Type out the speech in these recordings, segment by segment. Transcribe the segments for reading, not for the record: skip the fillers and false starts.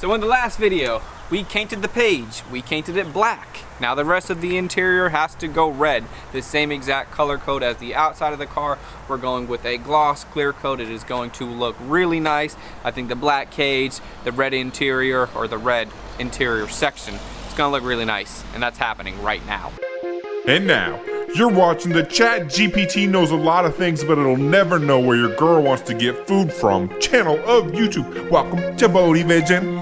So in the last video, we painted the page. We painted it black. Now the rest of the interior has to go red. The same exact color code as the outside of the car. We're going with a gloss clear coat. It is going to look really nice. I think the black cage, the red interior, or the red interior section, it's gonna look really nice. And that's happening right now. And now, you're watching the Chat GPT knows a lot of things, but it'll never know where your girl wants to get food from channel of YouTube. Welcome to Bodie Vision.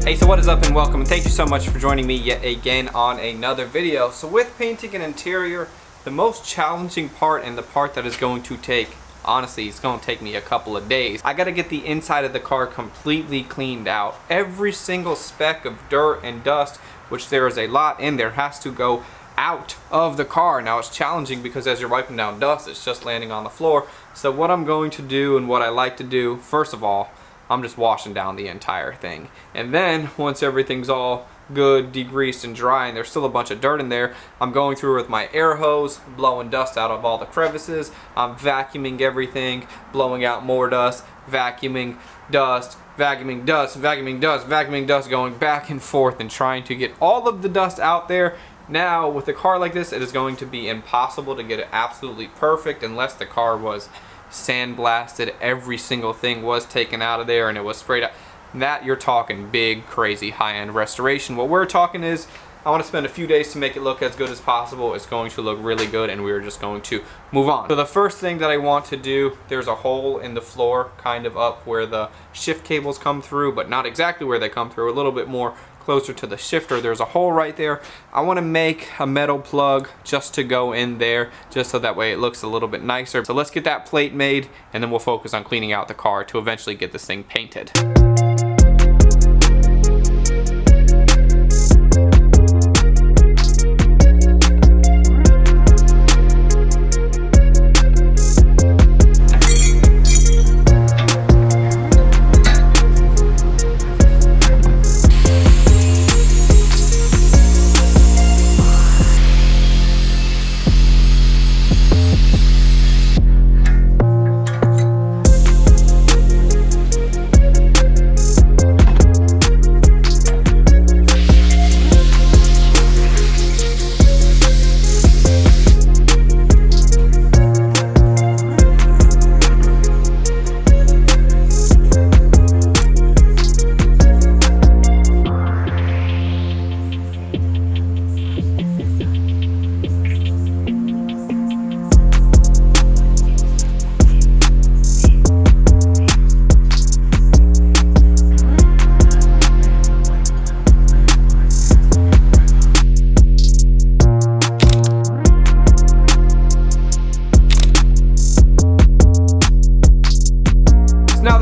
Hey, so what is up and welcome, and thank you so much for joining me yet again on another video. So with painting an interior, the most challenging part and the part that is going to take, honestly, it's going to take me a couple of days. I got to get the inside of the car completely cleaned out. Every single speck of dirt and dust, which there is a lot in there, has to go out of the car. Now it's challenging because as you're wiping down dust, it's just landing on the floor. So what I'm going to do and what I like to do, first of all, I'm just washing down the entire thing. And then once everything's all good, degreased and dry, and there's still a bunch of dirt in there, I'm going through with my air hose, blowing dust out of all the crevices. I'm vacuuming everything, blowing out more dust, vacuuming dust, vacuuming dust, vacuuming dust, vacuuming dust, going back and forth and trying to get all of the dust out there. Now with a car like this, it is going to be impossible to get it absolutely perfect unless the car was sandblasted, every single thing was taken out of there and it was sprayed out. That you're talking big, crazy, high-end restoration. What we're talking is, I want to spend a few days to make it look as good as possible. It's going to look really good and we're just going to move on. So the first thing that I want to do, there's a hole in the floor kind of up where the shift cables come through, but not exactly where they come through, a little bit more closer to the shifter. There's a hole right there. I want to make a metal plug just to go in there, just so that way it looks a little bit nicer. So let's get that plate made and then we'll focus on cleaning out the car to eventually get this thing painted.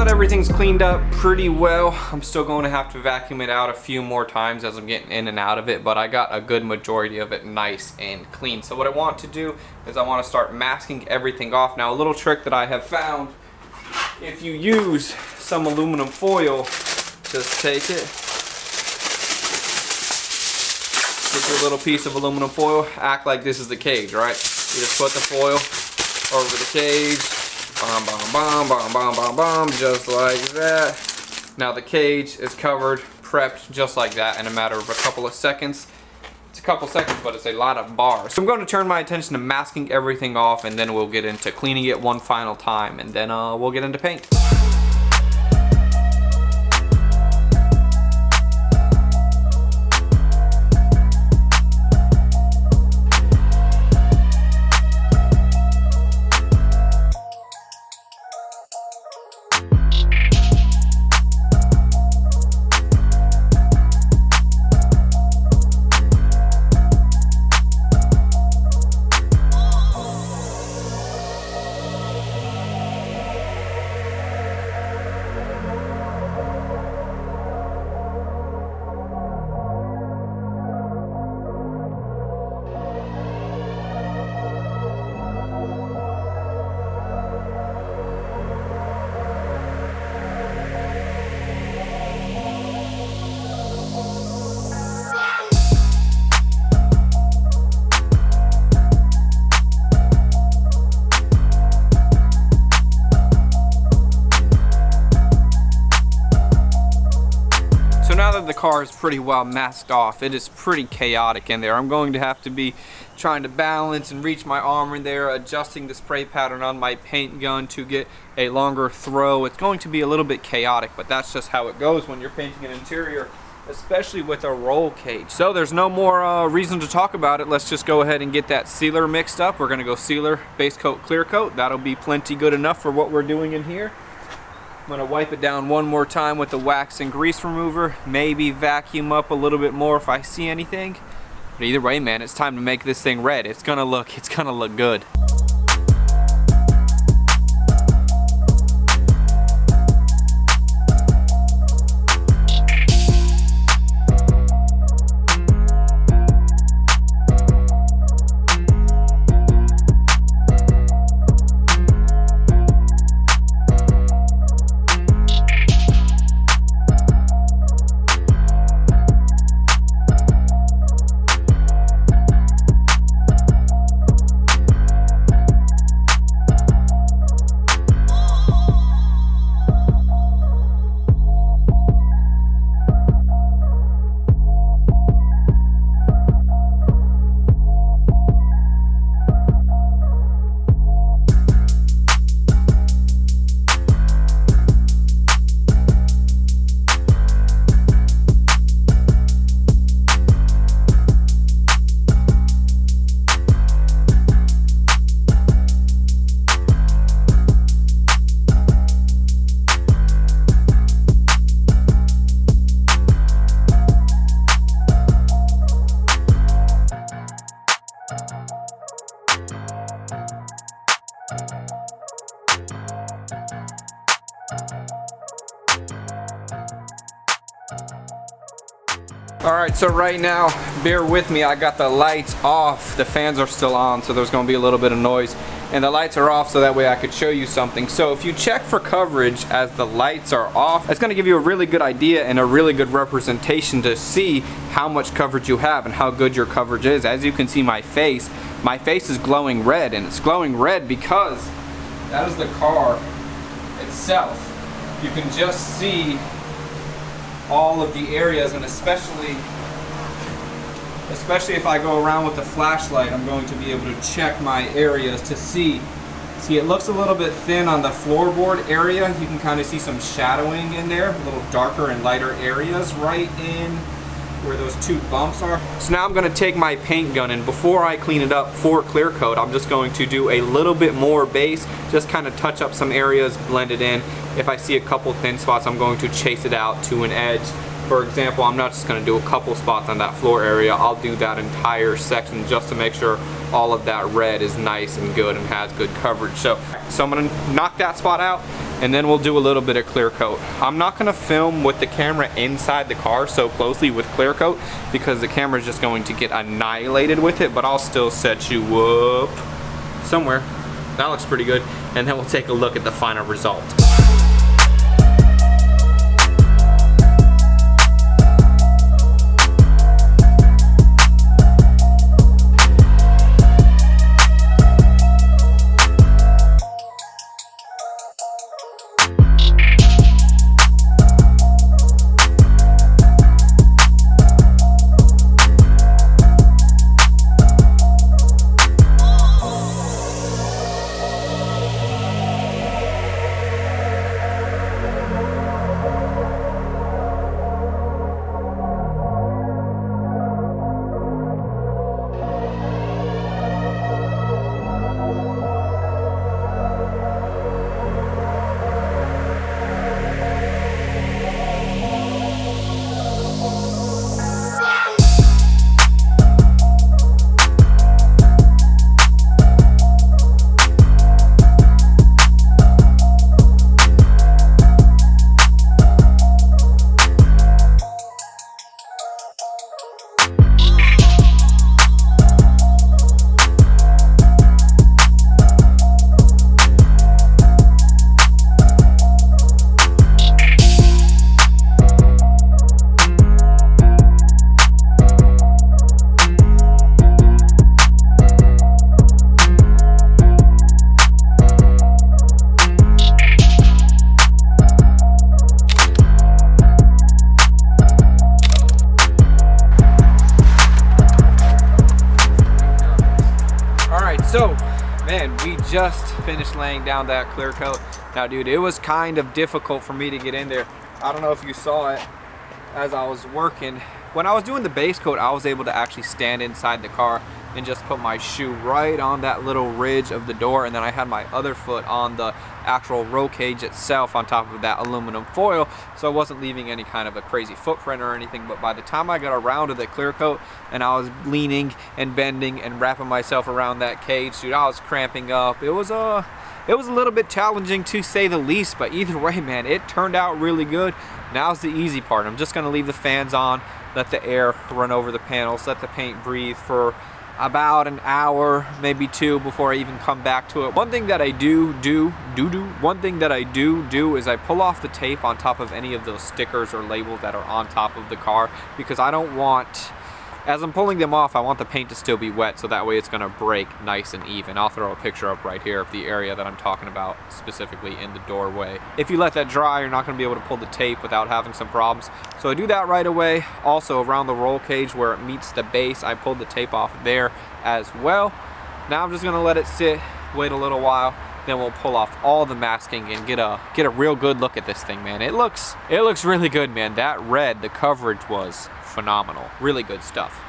Everything's cleaned up pretty well. I'm still going to have to vacuum it out a few more times as I'm getting in and out of it, but I got a good majority of it nice and clean. So what I want to do is I want to start masking everything off. Now a little trick that I have found, if you use some aluminum foil, just take it, get your little piece of aluminum foil, act like this is the cage, right? You just put the foil over the cage, bam, bam, bam, bam, bam, bam, bam, just like that. Now the cage is covered, prepped just like that in a matter of a couple of seconds. It's a couple seconds, but it's a lot of bars. So I'm going to turn my attention to masking everything off, and then we'll get into cleaning it one final time, and then we'll get into paint. the car is pretty well masked off. It is pretty chaotic in there. I'm going to have to be trying to balance and reach my arm in there, adjusting the spray pattern on my paint gun to get a longer throw. It's going to be a little bit chaotic, but that's just how it goes when you're painting an interior, especially with a roll cage. So there's no more reason to talk about it. Let's just go ahead and get that sealer mixed up. We're gonna go sealer, base coat, clear coat. That'll be plenty good enough for what we're doing in here. I'm gonna wipe it down one more time with the wax and grease remover, maybe vacuum up a little bit more if I see anything. But either way, man, it's time to make this thing red. It's gonna look good. Alright, so right now, bear with me, I got the lights off. The fans are still on, so there's going to be a little bit of noise. And the lights are off so that way I could show you something. So if you check for coverage as the lights are off, it's going to give you a really good idea and a really good representation to see how much coverage you have and how good your coverage is. As you can see, my face is glowing red, and it's glowing red because that is the car itself. You can just see all of the areas, and especially if I go around with the flashlight, I'm going to be able to check my areas to see. See, it looks a little bit thin on the floorboard area. You can kind of see some shadowing in there, a little darker and lighter areas right in where those two bumps are. So now I'm going to take my paint gun, and before I clean it up for clear coat, I'm just going to do a little bit more base, just kind of touch up some areas, blend it in. If I see a couple thin spots, I'm going to chase it out to an edge. For example, I'm not just going to do a couple spots on that floor area. I'll do that entire section just to make sure all of that red is nice and good and has good coverage. So I'm going to knock that spot out, and then we'll do a little bit of clear coat. I'm not going to film with the camera inside the car so closely with clear coat because the camera is just going to get annihilated with it, but I'll still set you up somewhere. That looks pretty good, and then we'll take a look at the final result. just finished laying down that clear coat. Now dude, it was kind of difficult for me to get in there. I don't know if you saw it as I was working. When I was doing the base coat, I was able to actually stand inside the car and just put my shoe right on that little ridge of the door, and then I had my other foot on the actual roll cage itself on top of that aluminum foil, so I wasn't leaving any kind of a crazy footprint or anything. But by the time I got around to the clear coat and I was leaning and bending and wrapping myself around that cage, dude, I was cramping up. It was a little bit challenging to say the least, but either way, man, it turned out really good. Now's the easy part. I'm just gonna leave the fans on, let the air run over the panels, let the paint breathe for about an hour, maybe two, before I even come back to it. One thing that I do is I pull off the tape on top of any of those stickers or labels that are on top of the car, because I don't want, as I'm pulling them off, I want the paint to still be wet, so that way it's gonna break nice and even. I'll throw a picture up right here of the area that I'm talking about, specifically in the doorway. If you let that dry, you're not gonna be able to pull the tape without having some problems. So I do that right away. Also around the roll cage where it meets the base, I pulled the tape off there as well. Now I'm just gonna let it sit, wait a little while, then we'll pull off all the masking and get a real good look at this thing, man. It looks really good, man. That red, the coverage was phenomenal. Really good stuff.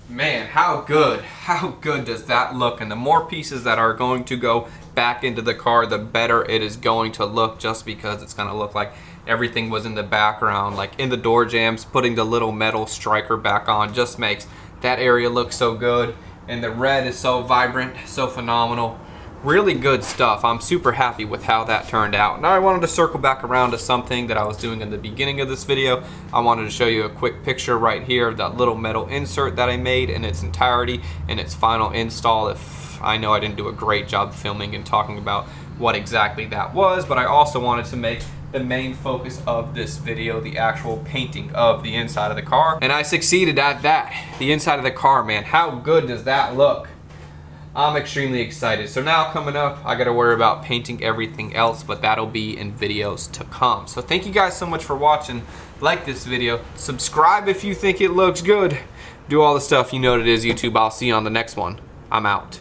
Man, how good does that look? And the more pieces that are going to go back into the car, the better it is going to look, just because it's going to look like everything was in the background. Like in the door jambs, putting the little metal striker back on just makes that area look so good. And the red is so vibrant, so phenomenal. Really good stuff. I'm super happy with how that turned out. Now I wanted to circle back around to something that I was doing in the beginning of this video. I wanted to show you a quick picture right here of that little metal insert that I made in its entirety, in its final install. If I know I didn't do a great job filming and talking about what exactly that was, but I also wanted to make the main focus of this video the actual painting of the inside of the car, and I succeeded at that. The inside of the car, man, how good does that look? I'm extremely excited. So now coming up, I gotta worry about painting everything else, but that'll be in videos to come. So thank you guys so much for watching. Like this video, subscribe if you think it looks good. Do all the stuff, you know what it is, YouTube. I'll see you on the next one. I'm out.